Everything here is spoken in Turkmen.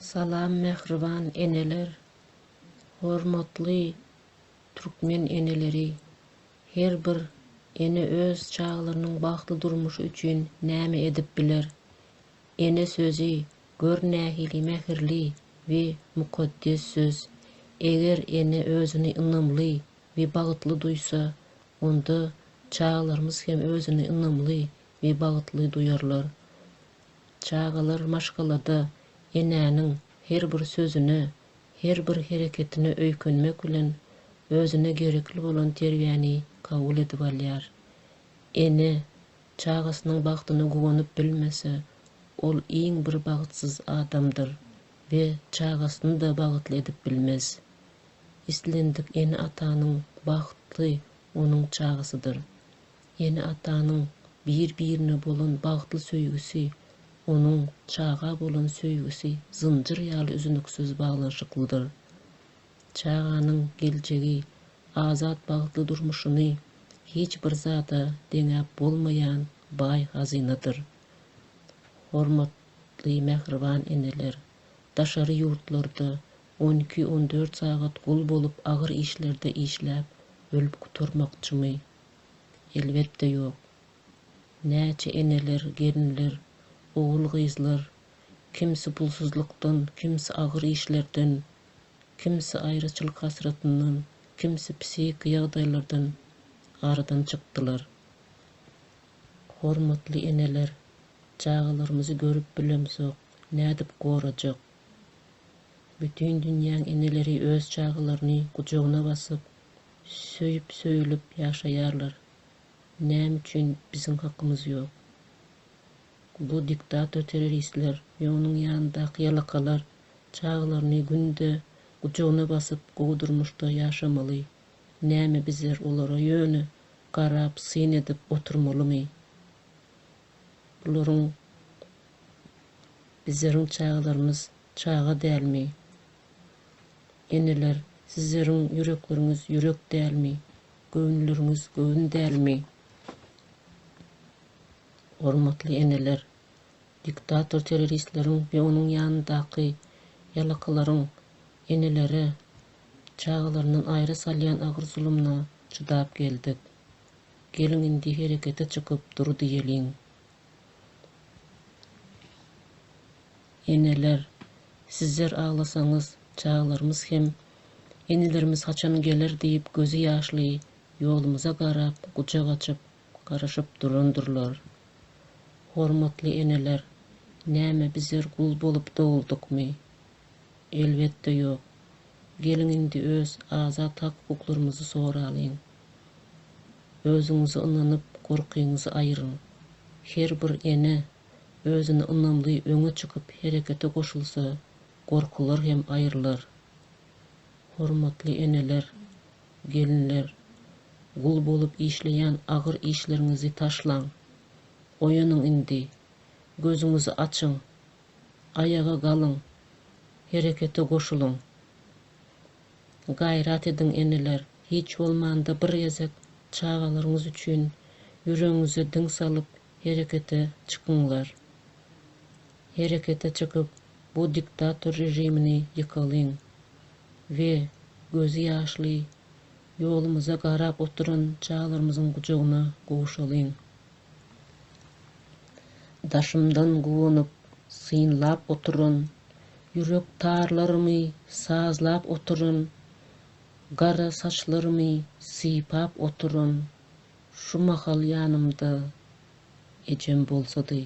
Salam mehriban eneler, hormatly türkmen eneleri. Her bir ene öz çağlarynyň bagtly durmuşy üçin näme edip biler. Ene sözü görnähili mehirli we mukaddes söz. Eger ene özüni ynymly we bagtly duýsa, onda çağlarymyz hem özüni ynymly we bagtly duýarlar. Çağalar maşgalada enäniň her bir sözüne, her bir hereketine öýkenmek bilen özüne gerekli bolan terbiýany kabul edip alýar. Ene çağasynyň bagtyny gowanyp bilmese, ol iň bir bagtsyz adamdyr we çağasyny da bagtly edip bilmez. Islendik ene atanyň bagtly onuň çağasydyr. Ene atanyň bir-birine bolan bagtly söýgüsi, onuň çağa bolan söýgüsi zynjyr ýaly üzünüksiz baglanşyklydyr. Çağanyň geljegi, azat bagtly durmuşyny hiç bir zata deňäp bolmaýan baý hazynadyr. Hormatly mehriban eneler, daşary ýurtlarda 12-14 sagat gul bolup agyr işlerde işläp ölüp guturmakçymy? Elbetde ýok. Näçe eneler, gelinler, oğul gyzlar, kimsi pulsuzlukdan, kimsi agyr işlerden, kimsi aýryçylyk hasratyndan, kimsi psik ýagdaýlardan aradan çykdylar. Hormatly eneler, çağalarymyzy görüp bilemsok, nädip gorajak? Bütün dünýäň eneleri öz çağalaryny gujagyna basyp, söýüp söýülip ýaşaýarlar. Näme üçin biziň hakymyz ýok? Bu diktator teröristler we onuň ýanyndaky ýalakalar çağalaryny günde gujagyna basyp gowdurmuşda ýaşamaly. Näme bizler olara ýöne garap syn edip oturmalymy? Bularyň bizleriň çağalarymyz çağa dälmi? Eneler, sizleriň ýürekleriňiz ýürek dälmi? Göwnleriňiz göwn dälmi? Hormatly eneler, diktator teröristleriň we onuň ýanyndaky ýalakalaryň enelere çağalaryndan aýra salýan agyr zulumna çydap geldik. Gelin indi herekete çykyp dur diýeliň. Eneler, sizler ağlasaňyz çağalarymyz hem enelerimiz haçan gelir diýip gözü ýaşly ýolumyza garap, gujak açyp, garaşyp durandyrlar. Hormatly eneler, näme bizler gul bolup dowuldukmy? Elbetde ýok. Gelin indi öz azat hak-hukuklarymyzy soralyň. Özüňizi ynanyp, gorkyňyzy aýyryn. Her bir ene özüni ynamly öňe çykyp herekete goşulsa, gorkular hem aýrylar. Hormatly eneler, gelinler, gul bolup işleýän agyr işleriňizi taşlaň. Oýanyň indi, gözüňizi açyň, ayaga galyň, herekete goşulyň. Gaýrat ediň eneler, hiç bolmanda bir gezek çağalaryňyz üçin ýüregiňize diň salyp herekete çykyňlar. Herekete çykyp bu diktator rejimini ýykalyň we gözü ýaşly ýolumyza garap oturan çağalarymyzyň gujagyna gowuşalyň. Daşymdan gowanyp, synlap oturan, ýürek tarlarymy sazlap oturan, gara saçlarymy sypap oturan, şu mahal ýanymda ejem bolsady.